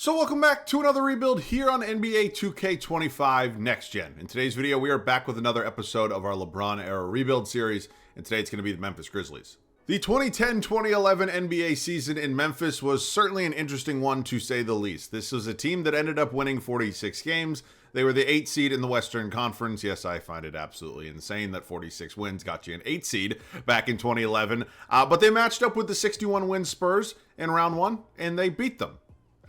So welcome back to another rebuild here on NBA 2K25 Next Gen. In today's video, we are back with another episode of our Lebron Era rebuild series, and today it's going to be the Memphis Grizzlies. The 2010-2011 NBA season in Memphis was certainly an interesting one to say the least. This was a team that ended up winning 46 games. They were the 8th seed in the Western Conference. Yes, I find it absolutely insane that 46 wins got you an 8th seed back in 2011. But they matched up with the 61-win Spurs in round one, and they beat them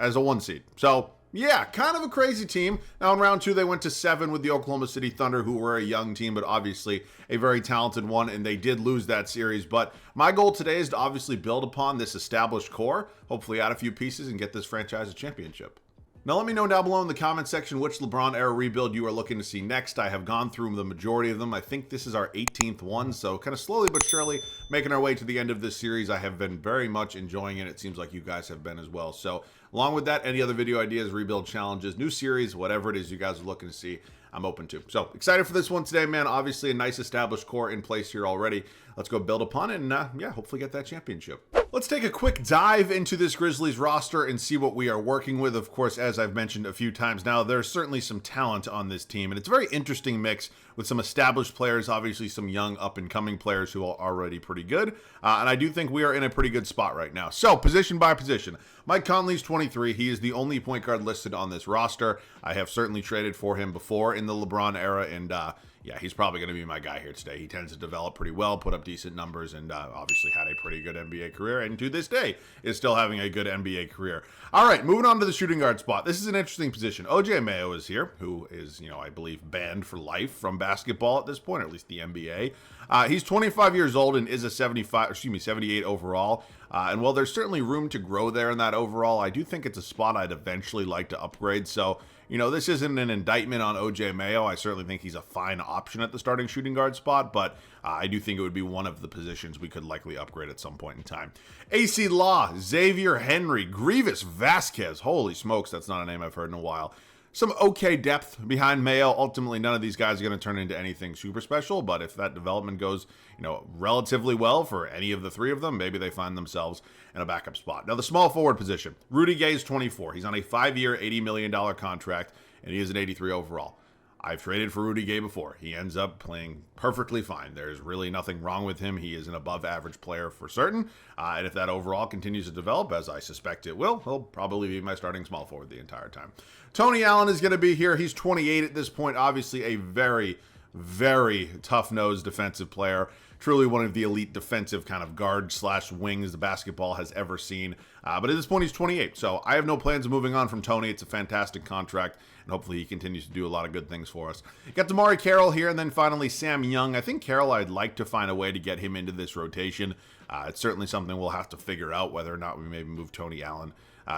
as a 1 seed. So, yeah, kind of a crazy team. Now, in round 2, they went to 7 with the Oklahoma City Thunder, who were a young team, but obviously a very talented one, and they did lose that series. But my goal today is to obviously build upon this established core, hopefully add a few pieces, and get this franchise a championship. Now, let me know down below in the comment section which LeBron era rebuild you are looking to see next. I have gone through the majority of them. I think this is our 18th one, so kind of slowly but surely making our way to the end of this series. I have been very much enjoying it. It seems like you guys have been as well. So, along with that, any other video ideas, rebuild challenges, new series, whatever it is you guys are looking to see, I'm open to. So, excited for this one today, man. Obviously, a nice established core in place here already. Let's go build upon it and, yeah, hopefully get that championship. Let's take a quick dive into this Grizzlies roster and see what we are working with. Of course, as I've mentioned a few times now, there's certainly some talent on this team, and it's a very interesting mix with some established players, obviously some young up-and-coming players who are already pretty good, and I do think we are in a pretty good spot right now. So, position by position. Mike Conley's 23. He is the only point guard listed on this roster. I have certainly traded for him before in the LeBron era, and yeah, he's probably going to be my guy here today. He tends to develop pretty well, put up decent numbers, and obviously had a pretty good NBA career, and to this day is still having a good NBA career. All right, moving on to the shooting guard spot. This is an interesting position. OJ Mayo is here, who is, I believe banned for life from basketball at this point, or at least the NBA. He's 25 years old and is a 78 overall. And while there's certainly room to grow there in that overall, I do think it's a spot I'd eventually like to upgrade. So, this isn't an indictment on OJ Mayo. I certainly think he's a fine option at the starting shooting guard spot, but I do think it would be one of the positions we could likely upgrade at some point in time. AC Law, Xavier Henry, Grievous Vasquez. Holy smokes, that's not a name I've heard in a while. Some okay depth behind Mayo. Ultimately, none of these guys are going to turn into anything super special, but if that development goes, relatively well for any of the three of them, maybe they find themselves in a backup spot. Now, the small forward position. Rudy Gay's 24. He's on a 5-year, $80 million contract, and he is an 83 overall. I've traded for Rudy Gay before. He ends up playing perfectly fine. There's really nothing wrong with him. He is an above-average player for certain, and if that overall continues to develop, as I suspect it will, he'll probably be my starting small forward the entire time. Tony Allen is going to be here. He's 28 at this point. Obviously, a very, very tough-nosed defensive player. Truly one of the elite defensive kind of guard/wings the basketball has ever seen. But at this point, he's 28. So I have no plans of moving on from Tony. It's a fantastic contract, and hopefully he continues to do a lot of good things for us. Got Damari Carroll here, and then finally Sam Young. I think Carroll, I'd like to find a way to get him into this rotation. It's certainly something we'll have to figure out, whether or not we maybe move Tony Allen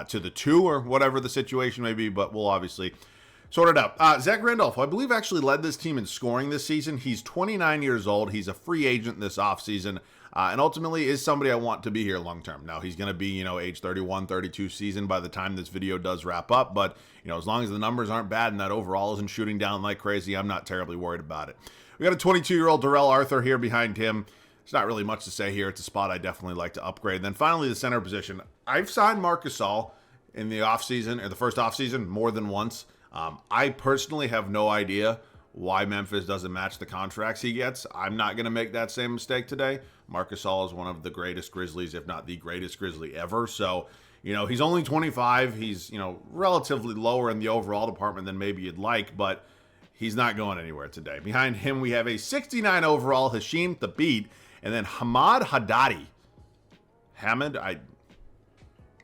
to the 2 or whatever the situation may be, but we'll obviously sort it out. Zach Randolph, who I believe actually led this team in scoring this season. He's 29 years old. He's a free agent this offseason, and ultimately is somebody I want to be here long term. Now, he's going to be, age 31, 32 season by the time this video does wrap up, but, as long as the numbers aren't bad and that overall isn't shooting down like crazy, I'm not terribly worried about it. We got a 22-year-old Darrell Arthur here behind him. There's not really much to say here. It's a spot I definitely like to upgrade. And then finally, the center position. I've signed Marc Gasol in the offseason, or the first offseason, more than once. I personally have no idea why Memphis doesn't match the contracts he gets. I'm not going to make that same mistake today. Marc Gasol is one of the greatest Grizzlies, if not the greatest Grizzly ever. So, he's only 25. He's, relatively lower in the overall department than maybe you'd like, but he's not going anywhere today. Behind him, we have a 69 overall Hasheem Thabeet, and then Hamad Haddadi.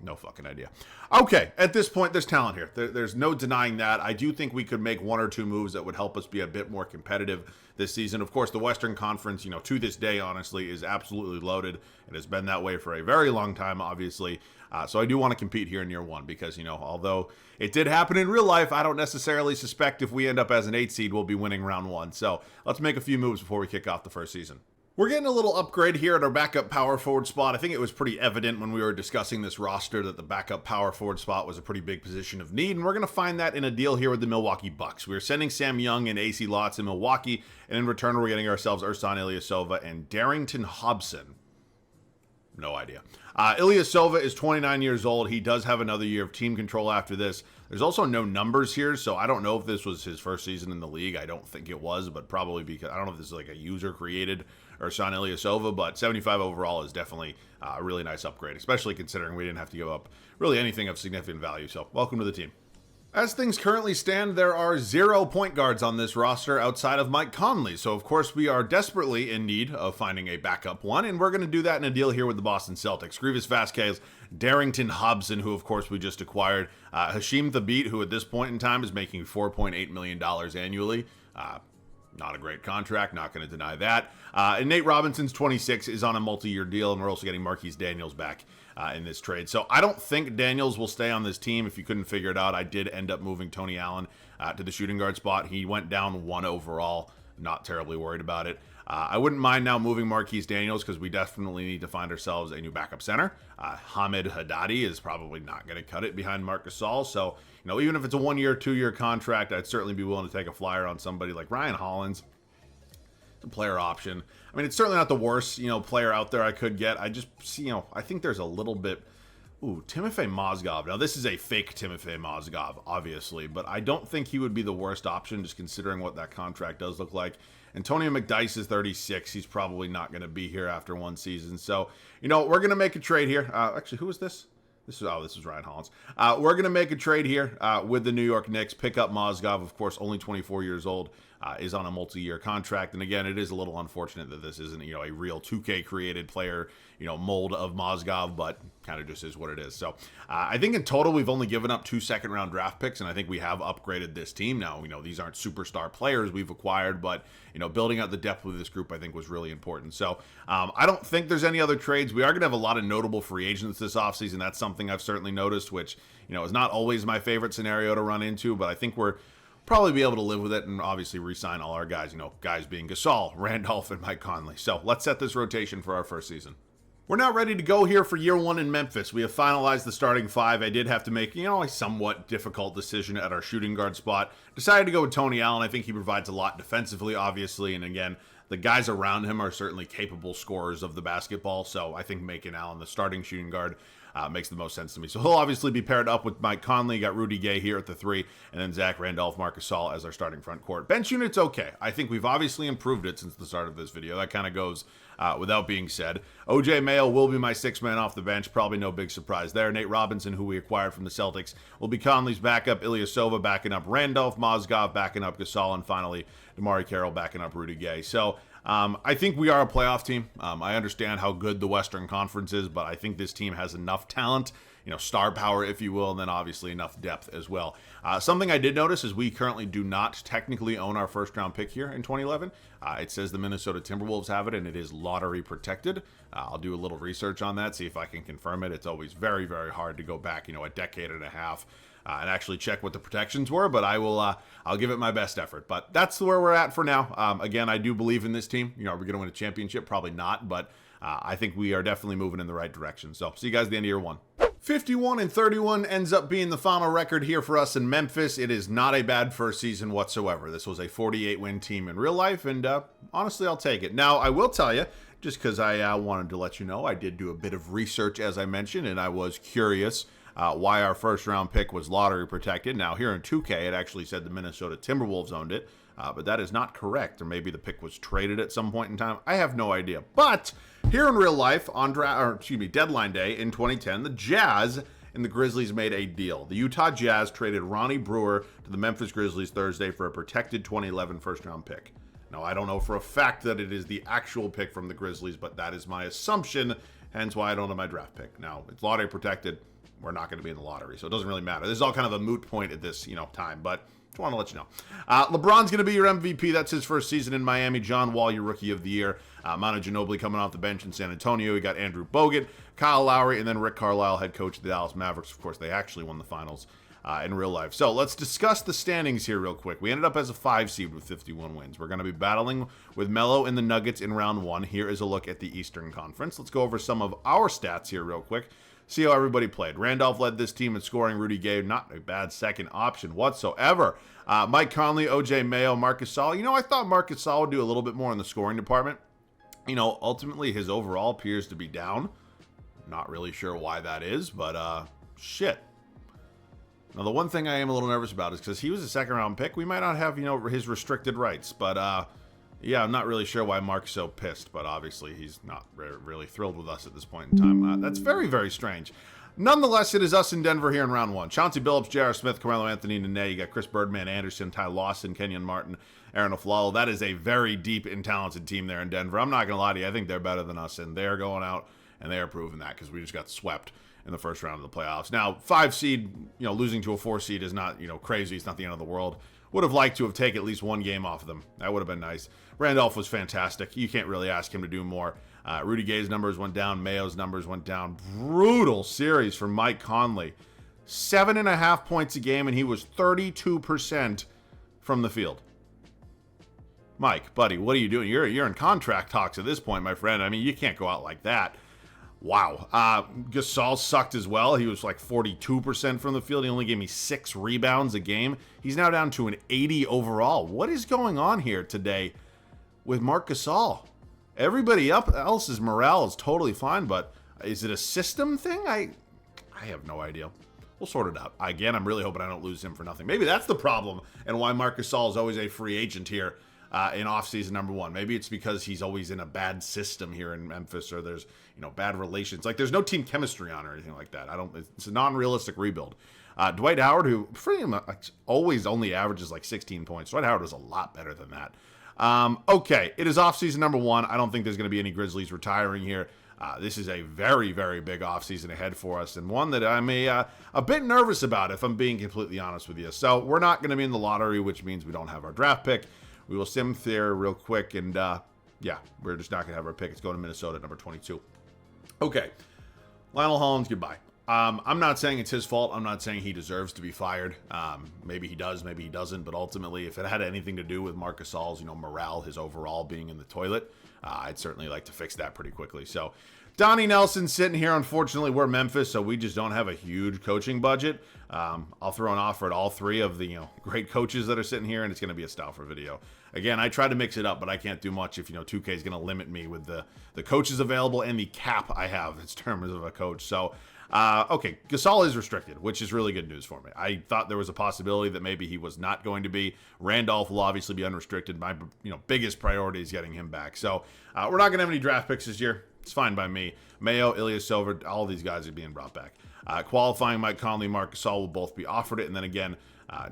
No fucking idea. Okay, at this point, there's talent here. There's no denying that. I do think we could make 1 or 2 moves that would help us be a bit more competitive this season. Of course, the Western Conference, to this day, honestly, is absolutely loaded. It has been that way for a very long time, obviously. So I do want to compete here in year 1 because, although it did happen in real life, I don't necessarily suspect if we end up as an 8 seed, we'll be winning round 1. So let's make a few moves before we kick off the first season. We're getting a little upgrade here at our backup power forward spot. I think it was pretty evident when we were discussing this roster that the backup power forward spot was a pretty big position of need, and we're going to find that in a deal here with the Milwaukee Bucks. We're sending Sam Young and AC Lots in Milwaukee, and in return we're getting ourselves Ersan Ilyasova and Darrington Hobson. No idea. Ilyasova is 29 years old. He does have another year of team control after this. There's also no numbers here, so I don't know if this was his first season in the league. I don't think it was, but probably because I don't know if this is like a user created or Sean Ilyasova, but 75 overall is definitely a really nice upgrade, especially considering we didn't have to give up really anything of significant value. So welcome to the team. As things currently stand, there are 0 point guards on this roster outside of Mike Conley. So, of course, we are desperately in need of finding a backup one, and we're going to do that in a deal here with the Boston Celtics. Grievous Vasquez, Darrington Hobson, who, of course, we just acquired. Hashim Thabit, who at this point in time is making $4.8 million annually. Not a great contract, not going to deny that. And Nate Robinson's 26 is on a multi-year deal, and we're also getting Marquise Daniels back in this trade. So I don't think Daniels will stay on this team. If you couldn't figure it out, I did end up moving Tony Allen to the shooting guard spot. He went down 1 overall. Not terribly worried about it. I wouldn't mind now moving Marquise Daniels because we definitely need to find ourselves a new backup center. Hamid Haddadi is probably not going to cut it behind Marc Gasol. So, even if it's a 1-year, 2-year contract, I'd certainly be willing to take a flyer on somebody like Ryan Hollins. It's a player option. I mean, it's certainly not the worst, player out there I could get. I just, I think there's a little bit. Ooh, Timofey Mozgov. Now, this is a fake Timofey Mozgov, obviously, but I don't think he would be the worst option, just considering what that contract does look like. Antonio McDyess is 36. He's probably not going to be here after 1 season. So, we're going to make a trade here. Actually, who is this? This is Ryan Hollins. We're going to make a trade here with the New York Knicks. Pick up Mozgov, of course, only 24 years old, is on a multi-year contract. And again, it is a little unfortunate that this isn't, a real 2K created player, mold of Mozgov, but kind of just is what it is. So I think in total, we've only given up 2 second-round draft picks, and I think we have upgraded this team now. These aren't superstar players we've acquired, but, building out the depth with this group, I think, was really important. So I don't think there's any other trades. We are going to have a lot of notable free agents this offseason. That's something I've certainly noticed, which, is not always my favorite scenario to run into, but I think we're probably be able to live with it and obviously re-sign all our guys, guys being Gasol, Randolph, and Mike Conley. So let's set this rotation for our first season. We're now ready to go here for year 1 in Memphis. We have finalized the starting 5. I did have to make, a somewhat difficult decision at our shooting guard spot. Decided to go with Tony Allen. I think he provides a lot defensively, obviously, and again, the guys around him are certainly capable scorers of the basketball, so I think making Allen the starting shooting guard makes the most sense to me. So he'll obviously be paired up with Mike Conley. Got Rudy Gay here at the 3, and then Zach Randolph, Marc Gasol as our starting front court. Bench unit's okay. I think we've obviously improved it since the start of this video. That kind of goes without being said. OJ Mayo will be my 6th man off the bench. Probably no big surprise there. Nate Robinson, who we acquired from the Celtics, will be Conley's backup. Ilyasova backing up Randolph, Mozgov backing up Gasol, and finally DeMarre Carroll backing up Rudy Gay. So I think we are a playoff team. I understand how good the Western Conference is, but I think this team has enough talent, star power, if you will, and then obviously enough depth as well. Something I did notice is we currently do not technically own our first-round pick here in 2011. It says the Minnesota Timberwolves have it, and it is lottery protected. I'll do a little research on that, see if I can confirm it. It's always very, very hard to go back, a decade and a half and actually check what the protections were, but I'll give it my best effort. But that's where we're at for now. Again, I do believe in this team. Are we going to win a championship? Probably not, but I think we are definitely moving in the right direction. So see you guys at the end of year 1. 51-31 ends up being the final record here for us in Memphis. It is not a bad first season whatsoever. This was a 48-win team in real life, and honestly, I'll take it. Now, I will tell you, just because I wanted to let you know, I did do a bit of research, as I mentioned, and I was curious why our first-round pick was lottery protected. Now, here in 2K, it actually said the Minnesota Timberwolves owned it, but that is not correct. Or maybe the pick was traded at some point in time. I have no idea. But here in real life, on deadline day in 2010, the Jazz and the Grizzlies made a deal. The Utah Jazz traded Ronnie Brewer to the Memphis Grizzlies Thursday for a protected 2011 first-round pick. Now, I don't know for a fact that it is the actual pick from the Grizzlies, but that is my assumption, hence why I don't have my draft pick. Now, it's lottery protected. We're not going to be in the lottery, so it doesn't really matter. This is all kind of a moot point at this, time, but just want to let you know. LeBron's going to be your MVP. That's his first season in Miami. John Wall, your Rookie of the Year. Manu Ginobili coming off the bench in San Antonio. We got Andrew Bogut, Kyle Lowry, and then Rick Carlisle, head coach of the Dallas Mavericks. Of course, they actually won the finals in real life. So let's discuss the standings here real quick. We ended up as a 5 seed with 51 wins. We're going to be battling with Melo and the Nuggets in round 1. Here is a look at the Eastern Conference. Let's go over some of our stats here real quick. See how everybody played. Randolph led this team in scoring. Rudy Gay, not a bad second option whatsoever. Mike Conley, OJ Mayo, Marc Gasol. I thought Marc Gasol would do a little bit more in the scoring department. Ultimately his overall appears to be down. Not really sure why that is, but shit. Now, the one thing I am a little nervous about is because he was a second-round pick, we might not have, his restricted rights. But, yeah, I'm not really sure why Mark's so pissed, but obviously he's not really thrilled with us at this point in time. That's very, very strange. Nonetheless, it is us in Denver here in round one. Chauncey Billups, J.R. Smith, Carmelo Anthony, Nene. You got Chris Birdman Anderson, Ty Lawson, Kenyon Martin, Aaron Aflalo. That is a very deep and talented team there in Denver. I'm not going to lie to you. I think they're better than us, and they're going out, and they are proving that because we just got swept in the first round of the playoffs. Now, 5 seed, losing to a 4 seed is not, crazy. It's not the end of the world. Would have liked to have taken at least one game off of them. That would have been nice. Randolph was fantastic. You can't really ask him to do more. Rudy Gay's numbers went down. Mayo's numbers went down. Brutal series for Mike Conley. 7.5 points a game, and he was 32% from the field. Mike, buddy, what are you doing? You're in contract talks at this point, my friend. I mean, you can't go out like that. Wow. Gasol sucked as well. He was like 42% from the field. He only gave me 6 rebounds a game. He's now down to an 80 overall. What is going on here today with Marc Gasol? Everybody else's morale is totally fine, but is it a system thing? I have no idea. We'll sort it out. Again, I'm really hoping I don't lose him for nothing. Maybe that's the problem and why Marc Gasol is always a free agent here in offseason number 1. Maybe it's because he's always in a bad system here in Memphis, or there's bad relations. Like there's no team chemistry on or anything like that. It's a non-realistic rebuild. Dwight Howard, who pretty much always only averages like 16 points. Dwight Howard was a lot better than that. Okay, it is offseason number 1. I don't think there's going to be any Grizzlies retiring here. This is a very, very big offseason ahead for us, and one that I'm a bit nervous about, if I'm being completely honest with you. So we're not going to be in the lottery, which means we don't have our draft pick. We will sim there real quick, and yeah, we're just not going to have our pick. It's going to Minnesota, number 22. Okay, Lionel Hollins, goodbye. I'm not saying it's his fault. I'm not saying he deserves to be fired. Maybe he does, maybe he doesn't. But ultimately, if it had anything to do with Marc Gasol's, morale, his overall being in the toilet, I'd certainly like to fix that pretty quickly. So, Donnie Nelson sitting here. Unfortunately, we're Memphis, so we just don't have a huge coaching budget. I'll throw an offer at all 3 of the great coaches that are sitting here, and it's going to be a style for video. Again, I try to mix it up, but I can't do much if 2K is going to limit me with the coaches available and the cap I have in terms of a coach. So. Okay, Gasol is restricted, which is really good news for me. I thought there was a possibility that maybe he was not going to be. Randolph will obviously be unrestricted. My biggest priority is getting him back. So we're not going to have any draft picks this year. It's fine by me. Mayo, Ilyasova, all these guys are being brought back. Qualifying Mike Conley, Marc Gasol will both be offered it. And then again,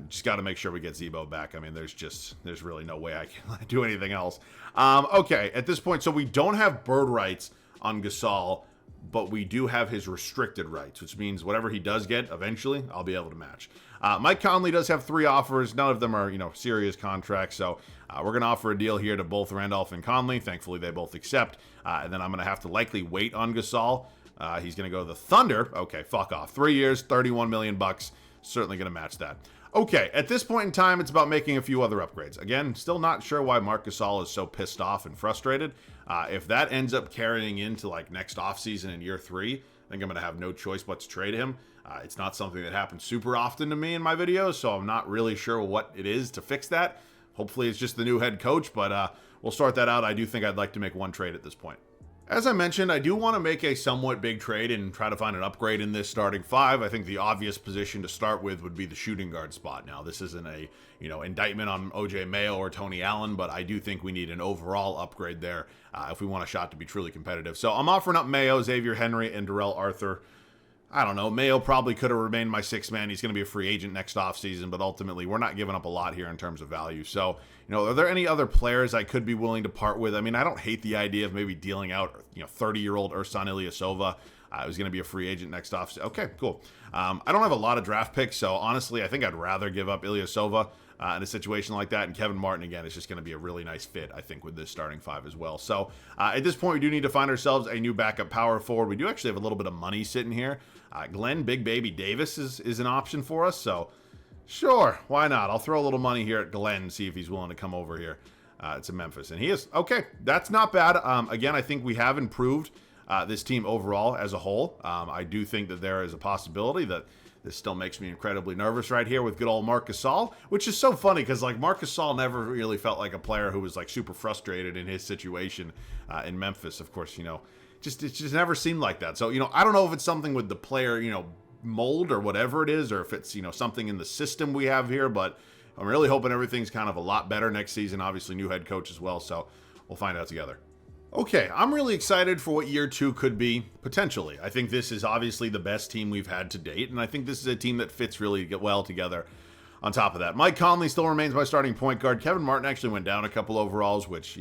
just got to make sure we get Zebo back. I mean, there's really no way I can do anything else. Okay, at this point, so we don't have bird rights on Gasol, but we do have his restricted rights, which means whatever he does get eventually, I'll be able to match. Mike Conley does have 3 offers. None of them are, serious contracts. So we're going to offer a deal here to both Randolph and Conley. Thankfully, they both accept. And then I'm going to have to likely wait on Gasol. He's going to go to the Thunder. Okay, fuck off. 3 years, $31 million. Certainly going to match that. Okay, at this point in time, it's about making a few other upgrades. Again, still not sure why Marc Gasol is so pissed off and frustrated. If that ends up carrying into like next offseason in year 3, I think I'm going to have no choice but to trade him. It's not something that happens super often to me in my videos, so I'm not really sure what it is to fix that. Hopefully it's just the new head coach, but we'll sort that out. I do think I'd like to make one trade at this point. As I mentioned, I do want to make a somewhat big trade and try to find an upgrade in this starting 5. I think the obvious position to start with would be the shooting guard spot. Now, this isn't a, indictment on OJ Mayo or Tony Allen, but I do think we need an overall upgrade there if we want a shot to be truly competitive. So I'm offering up Mayo, Xavier Henry, and Darrell Arthur. I don't know. Mayo probably could have remained my 6th man. He's going to be a free agent next offseason, but ultimately we're not giving up a lot here in terms of value. So, are there any other players I could be willing to part with? I mean, I don't hate the idea of maybe dealing out, 30-year-old Ersan Ilyasova. Who's going to be a free agent next offseason. Okay, cool. I don't have a lot of draft picks, so honestly, I think I'd rather give up Ilyasova in a situation like that. And Kevin Martin, again, is just going to be a really nice fit, I think, with this starting 5 as well. So at this point, we do need to find ourselves a new backup power forward. We do actually have a little bit of money sitting here. Glenn Big Baby Davis is an option for us. So sure, why not? I'll throw a little money here at Glenn, see if he's willing to come over here to Memphis. And he is. Okay, that's not bad. Again, I think we have improved this team overall as a whole. I do think that there is a possibility that this still makes me incredibly nervous right here with good old Marc Gasol, which is so funny because like Marc Gasol never really felt like a player who was like super frustrated in his situation in Memphis. Of course, it just never seemed like that. So, I don't know if it's something with the player, mold or whatever it is, or if it's, something in the system we have here, but I'm really hoping everything's kind of a lot better next season. Obviously, new head coach as well, so we'll find out together. Okay, I'm really excited for what year 2 could be, potentially. I think this is obviously the best team we've had to date, and I think this is a team that fits really well together. On top of that, Mike Conley still remains my starting point guard. Kevin Martin actually went down a couple overalls, which,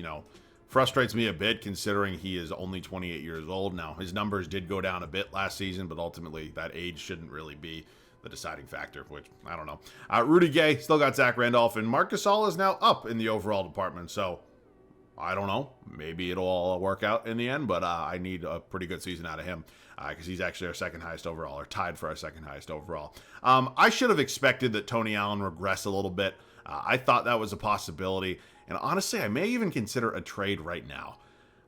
frustrates me a bit considering he is only 28 years old. Now, his numbers did go down a bit last season, but ultimately that age shouldn't really be the deciding factor, which I don't know. Rudy Gay still got Zach Randolph, and Marc Gasol is now up in the overall department, so I don't know. Maybe it'll all work out in the end, but I need a pretty good season out of him because he's actually our second highest overall, or tied for our second highest overall. I should have expected that Tony Allen regress a little bit. I thought that was a possibility, and honestly, I may even consider a trade right now.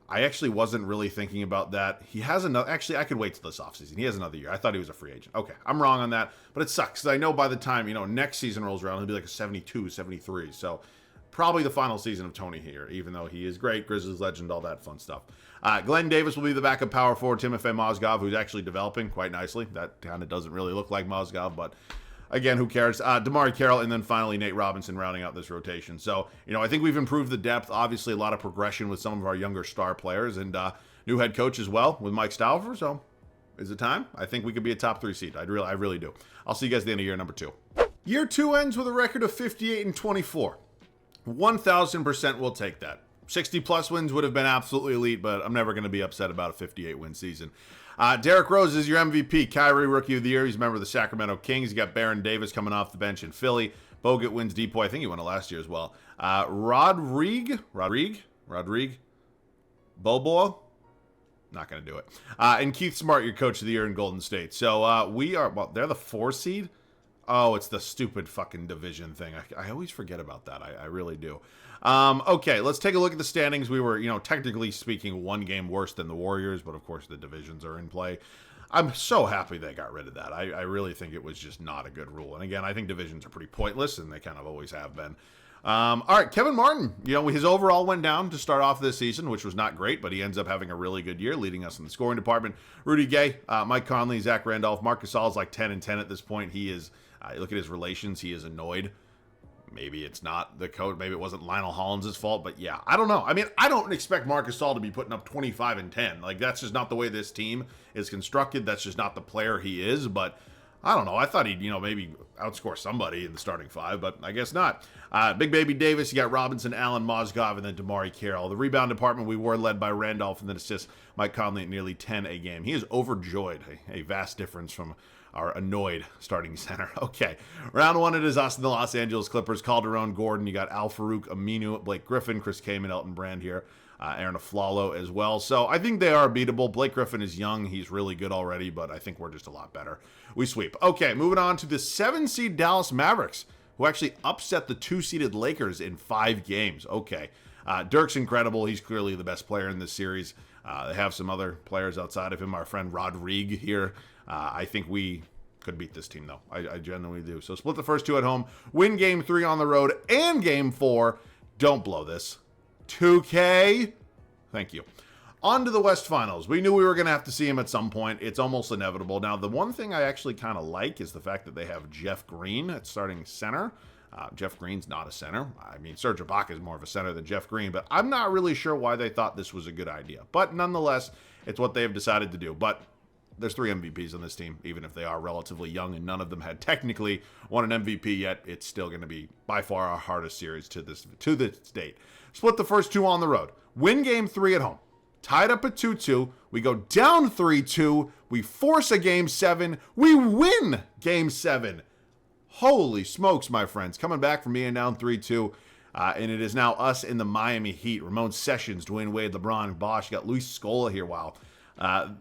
I actually wasn't really thinking about that. He has another, actually, I could wait till this offseason. He has another year. I thought he was a free agent. Okay, I'm wrong on that, but it sucks because I know by the time, next season rolls around, he'll be like a 72, 73, so probably the final season of Tony here, even though he is great, Grizzlies legend, all that fun stuff. Glenn Davis will be the backup power forward, Timofey Mozgov, who's actually developing quite nicely. That kind of doesn't really look like Mozgov, but again, who cares? Damari Carroll, and then finally Nate Robinson rounding out this rotation. So, I think we've improved the depth. Obviously, a lot of progression with some of our younger star players, and new head coach as well with Mike Stauffer. So, is it time? I think we could be a top 3 seed. I really do. I'll see you guys at the end of year number 2. Year 2 ends with a record of 58-24. 1,000% we'll take that. 60-plus wins would have been absolutely elite, but I'm never going to be upset about a 58-win season. Derrick Rose is your MVP. Kyrie, Rookie of the Year. He's a member of the Sacramento Kings. You got Baron Davis coming off the bench in Philly. Bogut wins Depoy. I think he won it last year as well. Rodrigue? Boboa? Not going to do it. And Keith Smart, your Coach of the Year in Golden State. So we are, they're the 4 seed? Oh, it's the stupid fucking division thing. I always forget about that. I really do. Okay, let's take a look at the standings. We were, technically speaking, 1 game worse than the Warriors, but of course the divisions are in play. I'm so happy they got rid of that. I really think it was just not a good rule. And again, I think divisions are pretty pointless, and they kind of always have been. All right, Kevin Martin. His overall went down to start off this season, which was not great, but he ends up having a really good year, leading us in the scoring department. Rudy Gay, Mike Conley, Zach Randolph, Marc Gasol is like 10-10 at this point. He is, look at his relations, he is annoyed. Maybe it's not the coach. Maybe it wasn't Lionel Hollins' fault, but yeah, I don't know. I mean, I don't expect Marc Gasol to be putting up 25 and 10. Like, that's just not the way this team is constructed. That's just not the player he is, but I don't know. I thought he'd, maybe outscore somebody in the starting 5, but I guess not. Big Baby Davis, you got Robinson, Allen, Mozgov, and then Damari Carroll. The rebound department, we were led by Randolph, and then assists Mike Conley at nearly 10 a game. He is overjoyed, a vast difference from our annoyed starting center. Okay, round 1, it is us and the Los Angeles Clippers. Calderon, Gordon, you got Al Farouk, Aminu, Blake Griffin, Chris Kaman, Elton Brand here. Aaron Aflalo as well. So I think they are beatable. Blake Griffin is young. He's really good already, but I think we're just a lot better. We sweep. Okay, moving on to the 7-seed Dallas Mavericks, who actually upset the 2-seeded Lakers in 5 games. Okay, Dirk's incredible. He's clearly the best player in this series. They have some other players outside of him. Our friend Rodrigue here. I think we could beat this team, though. I genuinely do. So split the first 2 at home, win game 3 on the road, and game 4. Don't blow this. 2K. Thank you. On to the West Finals. We knew we were going to have to see him at some point. It's almost inevitable. Now, the one thing I actually kind of like is the fact that they have Jeff Green at starting center. Jeff Green's not a center. I mean, Serge Ibaka is more of a center than Jeff Green, but I'm not really sure why they thought this was a good idea. But nonetheless, it's what they have decided to do. But there's 3 MVPs on this team, even if they are relatively young, and none of them had technically won an MVP yet. It's still going to be by far our hardest series to this date. Split the first 2 on the road. Win game 3 at home. Tied up at 2-2. We go down 3-2. We force a game 7. We win game 7. Holy smokes, my friends. Coming back from being down 3-2. And it is now us in the Miami Heat. Ramon Sessions, Dwayne Wade, LeBron, Bosh. You got Luis Scola here. Wow.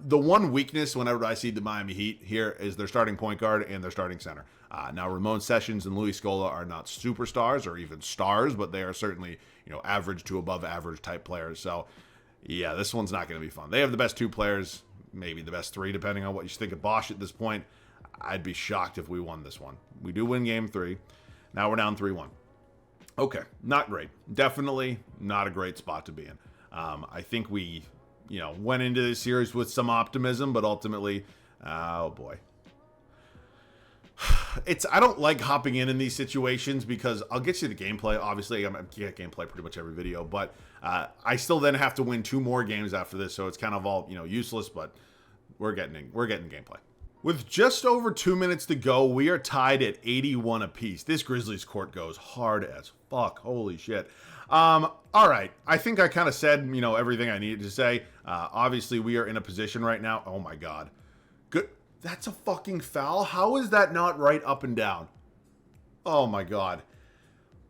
The one weakness whenever I see the Miami Heat here is their starting point guard and their starting center. Now, Ramon Sessions and Luis Scola are not superstars or even stars, but they are certainly, average to above average type players. So, yeah, this one's not going to be fun. They have the best 2 players, maybe the best 3, depending on what you think of Bosh at this point. I'd be shocked if we won this one. We do win game 3. Now we're down 3-1. Okay, not great. Definitely not a great spot to be in. I think we went into this series with some optimism, but ultimately, oh boy. I don't like hopping in these situations because I'll get you the gameplay. Obviously, I'm get gameplay pretty much every video, but I still then have to win 2 more games after this, so it's kind of all useless. But we're getting gameplay. With just over 2 minutes to go, we are tied at 81 apiece. This Grizzlies court goes hard as fuck. Holy shit. All right. I think I kind of said everything I needed to say. Obviously, we are in a position right now. Oh my god. Good. That's a fucking foul? How is that not right up and down? Oh my god.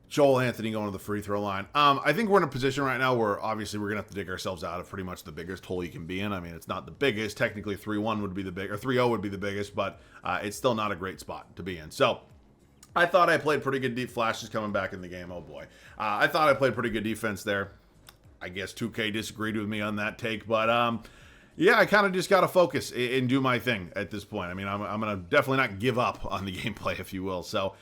Joel Anthony going to the free throw line. I think we're in a position right now where obviously we're going to have to dig ourselves out of pretty much the biggest hole you can be in. I mean, it's not the biggest. Technically 3-1 would be the big, or 3-0 would be the biggest, but it's still not a great spot to be in. So I thought I played pretty good deep. Flash is coming back in the game. Oh boy. I thought I played pretty good defense there. I guess 2K disagreed with me on that take, but yeah, I kind of just got to focus and do my thing at this point. I mean, I'm going to definitely not give up on the gameplay, if you will. So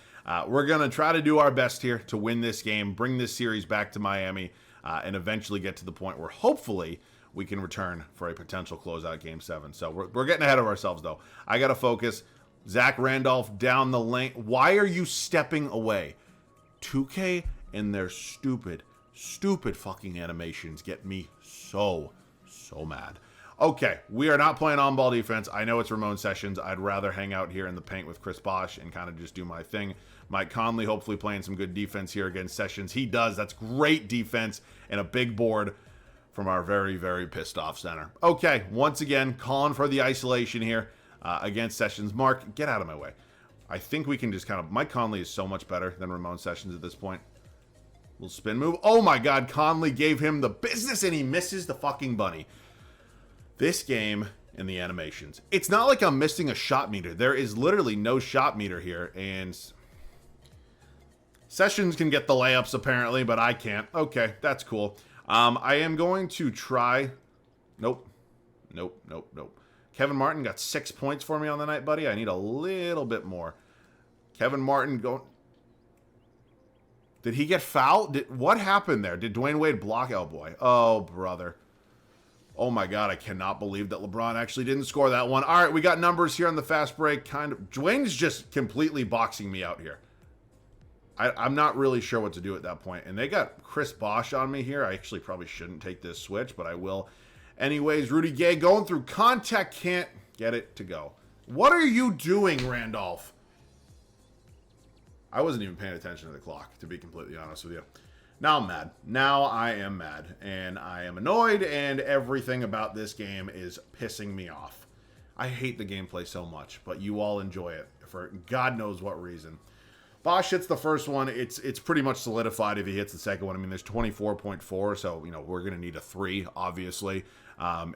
we're going to try to do our best here to win this game, bring this series back to Miami, and eventually get to the point where hopefully we can return for a potential closeout Game 7. So we're getting ahead of ourselves, though. I got to focus. Zach Randolph down the lane. Why are you stepping away? 2K and their stupid fucking animations get me so mad. Okay, we are not playing on-ball defense. I know it's Ramon Sessions. I'd rather hang out here in the paint with Chris Bosh and kind of just do my thing. Mike Conley hopefully playing some good defense here against Sessions. He does. That's great defense and a big board from our very, very pissed off center. Okay, once again, calling for the isolation here against Sessions. Mark, get out of my way. I think we can just kind of... Mike Conley is so much better than Ramon Sessions at this point. Little spin move. Oh my god, Conley gave him the business and he misses the fucking bunny. This game and the animations. It's not like I'm missing a shot meter. There is literally no shot meter here. And Sessions can get the layups apparently, but I can't. Okay, that's cool. I am going to try. Nope. Kevin Martin got 6 points for me on the night, buddy. I need a little bit more. Kevin Martin go. Did he get fouled? What happened there? Did Dwayne Wade block? Oh boy. Oh brother. Oh my god, I cannot believe that LeBron actually didn't score that one. All right, we got numbers here on the fast break. Dwayne's just completely boxing me out here. I'm not really sure what to do at that point. And they got Chris Bosh on me here. I actually probably shouldn't take this switch, but I will. Anyways, Rudy Gay going through contact, can't get it to go. What are you doing, Randolph? I wasn't even paying attention to the clock, to be completely honest with you. Now I'm mad. Now I am mad. And I am annoyed, and everything about this game is pissing me off. I hate the gameplay so much, but you all enjoy it for God knows what reason. Bosh hits the first one. It's pretty much solidified if he hits the second one. I mean, there's 24.4, so, we're going to need a 3, obviously.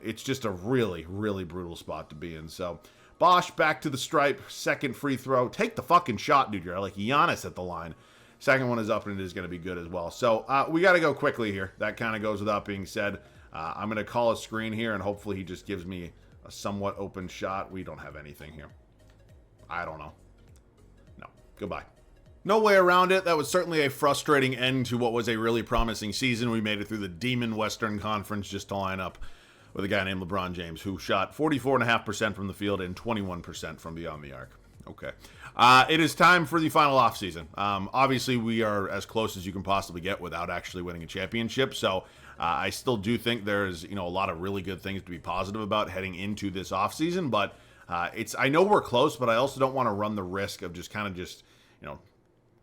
It's just a really, really brutal spot to be in. So, Bosh back to the stripe. Second free throw. Take the fucking shot, dude. You're like Giannis at the line. Second one is up, and it is going to be good as well. So we got to go quickly here. That kind of goes without being said. I'm going to call a screen here, and hopefully he just gives me a somewhat open shot. We don't have anything here. I don't know. No. Goodbye. No way around it. That was certainly a frustrating end to what was a really promising season. We made it through the Demon Western Conference just to line up with a guy named LeBron James, who shot 44.5% from the field and 21% from beyond the arc. Okay. It is time for the final offseason. Obviously, we are as close as you can possibly get without actually winning a championship. So I still do think there's a lot of really good things to be positive about heading into this offseason. But I know we're close, but I also don't want to run the risk of just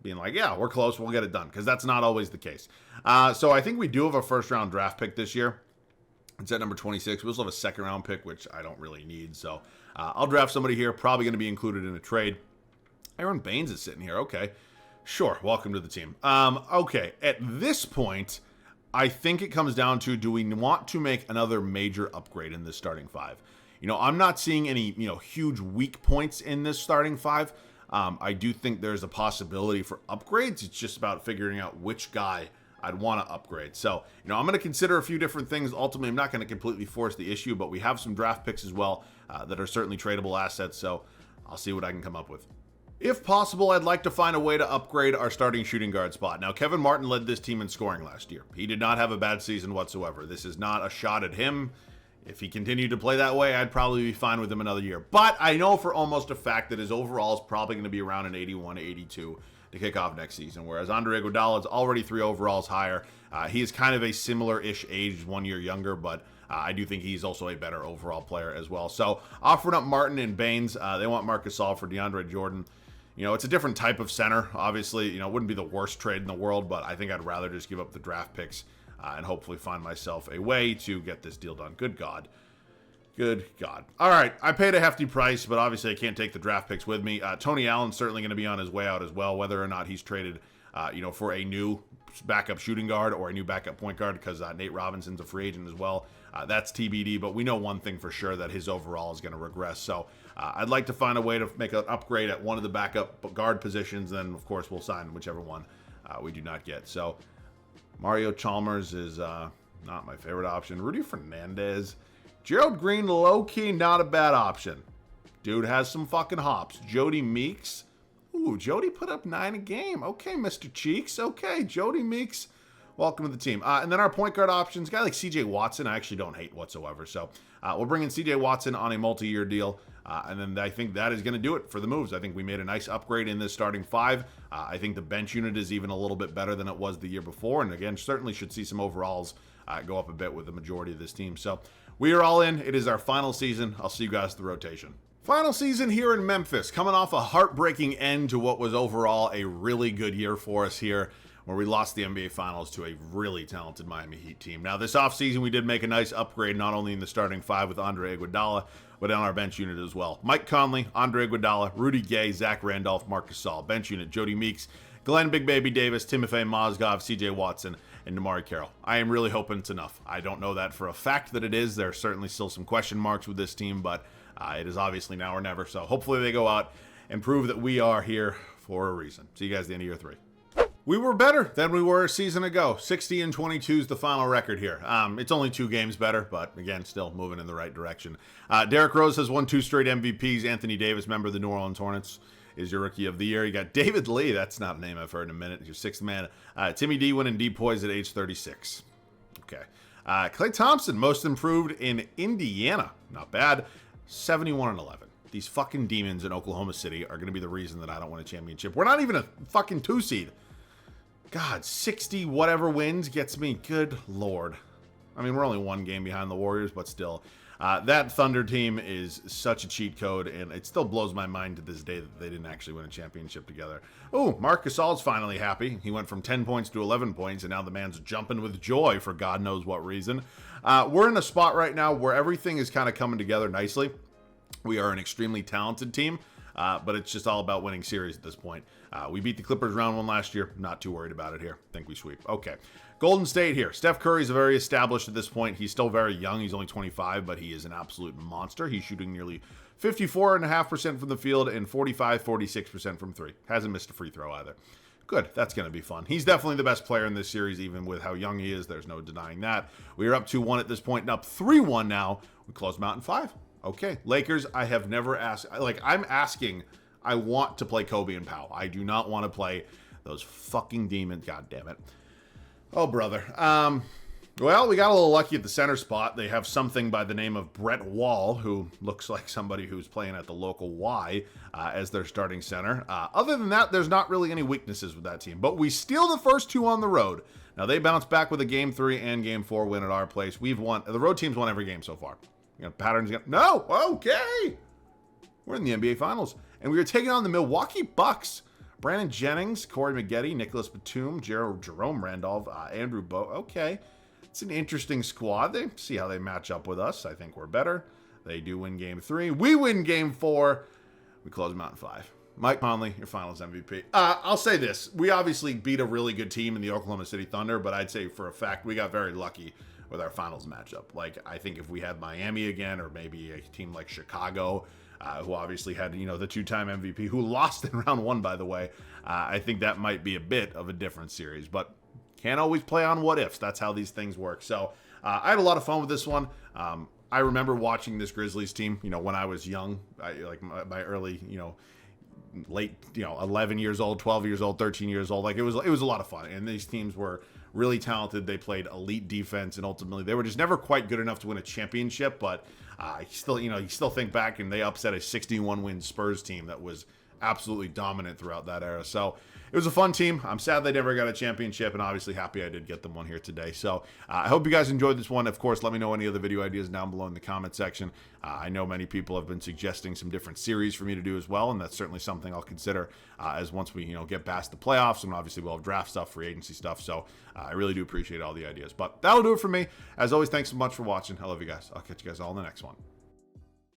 being like, yeah, we're close, we'll get it done. Because that's not always the case. So I think we do have a first-round draft pick this year. It's at number 26. We also have a second-round pick, which I don't really need. So I'll draft somebody here, probably going to be included in a trade. Aaron Baines is sitting here. Okay. Sure. Welcome to the team. Okay. At this point, I think it comes down to, do we want to make another major upgrade in this starting 5? I'm not seeing any, huge weak points in this starting 5. I do think there's a possibility for upgrades. It's just about figuring out which guy I'd want to upgrade. So, I'm going to consider a few different things. Ultimately, I'm not going to completely force the issue, but we have some draft picks as well that are certainly tradable assets. So I'll see what I can come up with. If possible, I'd like to find a way to upgrade our starting shooting guard spot. Now, Kevin Martin led this team in scoring last year. He did not have a bad season whatsoever. This is not a shot at him. If he continued to play that way, I'd probably be fine with him another year. But I know for almost a fact that his overall is probably going to be around an 81, 82 to kick off next season, whereas Andre Iguodala is already 3 overalls higher. He is kind of a similar-ish age, 1 year younger, but I do think he's also a better overall player as well. So offering up Martin and Baines, they want Marc Gasol for DeAndre Jordan. You know, it's a different type of center. Obviously, you know, it wouldn't be the worst trade in the world, but I think I'd rather just give up the draft picks and hopefully find myself a way to get this deal done. Good God. Good God. All right, I paid a hefty price, but obviously I can't take the draft picks with me. Tony Allen's certainly going to be on his way out as well, whether or not he's traded, for a new backup shooting guard or a new backup point guard, because Nate Robinson's a free agent as well. That's TBD, but we know one thing for sure, that his overall is going to regress. So I'd like to find a way to make an upgrade at one of the backup guard positions. Then, of course, we'll sign whichever one we do not get. So Mario Chalmers is not my favorite option. Rudy Fernandez. Gerald Green, low-key, not a bad option. Dude has some fucking hops. Jody Meeks. Ooh, Jody put up 9 a game. Okay, Mr. Cheeks. Okay, Jody Meeks. Welcome to the team. And then our point guard options, a guy like CJ Watson, I actually don't hate whatsoever. So we'll bring in CJ Watson on a multi-year deal. And then I think that is going to do it for the moves. I think we made a nice upgrade in this starting 5. I think the bench unit is even a little bit better than it was the year before. And again, certainly should see some overalls go up a bit with the majority of this team. So we are all in. It is our final season. I'll see you guys at the rotation. Final season here in Memphis, coming off a heartbreaking end to what was overall a really good year for us here, where we lost the NBA Finals to a really talented Miami Heat team. Now, this offseason, we did make a nice upgrade, not only in the starting 5 with Andre Iguodala, but on our bench unit as well. Mike Conley, Andre Iguodala, Rudy Gay, Zach Randolph, Marc Gasol. Bench unit, Jody Meeks, Glenn Big Baby Davis, Timofey Mozgov, CJ Watson, and Damari Carroll. I am really hoping it's enough. I don't know that for a fact that it is. There are certainly still some question marks with this team, but it is obviously now or never. So hopefully they go out and prove that we are here for a reason. See you guys at the end of year 3. We were better than we were a season ago. 60-22 is the final record here. It's only 2 games better, but again, still moving in the right direction. Derrick Rose has won 2 straight MVPs. Anthony Davis, member of the New Orleans Hornets, is your rookie of the year. You got David Lee. That's not a name I've heard in a minute. Your 6th man. Timmy D winning DPOYs at age 36. Okay. Klay Thompson, most improved in Indiana. Not bad. 71-11. These fucking demons in Oklahoma City are going to be the reason that I don't win a championship. We're not even a fucking 2 seed. God, 60 whatever wins gets me. Good Lord. I mean, we're only 1 game behind the Warriors, but still. That Thunder team is such a cheat code, and it still blows my mind to this day that they didn't actually win a championship together. Oh, Marc Gasol's finally happy. He went from 10 points to 11 points, and now the man's jumping with joy for God knows what reason. We're in a spot right now where everything is kind of coming together nicely. We are an extremely talented team, but it's just all about winning series at this point. We beat the Clippers round 1 last year. Not too worried about it here. Think we sweep. Okay. Golden State here. Steph Curry's very established at this point. He's still very young. He's only 25, but he is an absolute monster. He's shooting nearly 54.5% from the field and 46% from 3. Hasn't missed a free throw either. Good. That's going to be fun. He's definitely the best player in this series, even with how young he is. There's no denying that. We are up 2-1 at this point and up 3-1 now. We close them out in 5. Okay. Lakers, I have never asked. I'm asking. I want to play Kobe and Powell. I do not want to play those fucking demons. God damn it. Oh, brother. Well, we got a little lucky at the center spot. They have something by the name of Brett Wall, who looks like somebody who's playing at the local Y as their starting center. Other than that, there's not really any weaknesses with that team. But we steal the first 2 on the road. Now, they bounce back with a Game 3 and Game 4 win at our place. We've won. The road team's won every game so far. Patterns. No. Okay. We're in the NBA Finals. And we are taking on the Milwaukee Bucks. Brandon Jennings, Corey Maggette, Nicholas Batum, Jerome Randolph, Andrew Bow. Okay. It's an interesting squad. They see how they match up with us. I think we're better. They do win Game 3. We win Game 4. We close them out in 5. Mike Conley, your Finals MVP. I'll say this. We obviously beat a really good team in the Oklahoma City Thunder, but I'd say for a fact we got very lucky with our Finals matchup. I think if we had Miami again, or maybe a team like Chicago, who obviously had, the 2-time MVP, who lost in round 1, by the way, I think that might be a bit of a different series. But can't always play on what ifs. That's how these things work. So I had a lot of fun with this one. I remember watching this Grizzlies team, when I was young, my early, late, 11 years old, 12 years old, 13 years old. It was a lot of fun. And these teams were really talented. They played elite defense, and ultimately they were just never quite good enough to win a championship. But you still think back, and they upset a 61-win Spurs team that was absolutely dominant throughout that era. So it was a fun team. I'm sad they never got a championship, and obviously happy I did get them one here today. So I hope you guys enjoyed this one. Of course, let me know any other video ideas down below in the comment section. I know many people have been suggesting some different series for me to do as well, and that's certainly something I'll consider as once we get past the playoffs, and obviously we'll have draft stuff, free agency stuff. So I really do appreciate all the ideas. But that'll do it for me. As always, thanks so much for watching. I love you guys. I'll catch you guys all in the next one.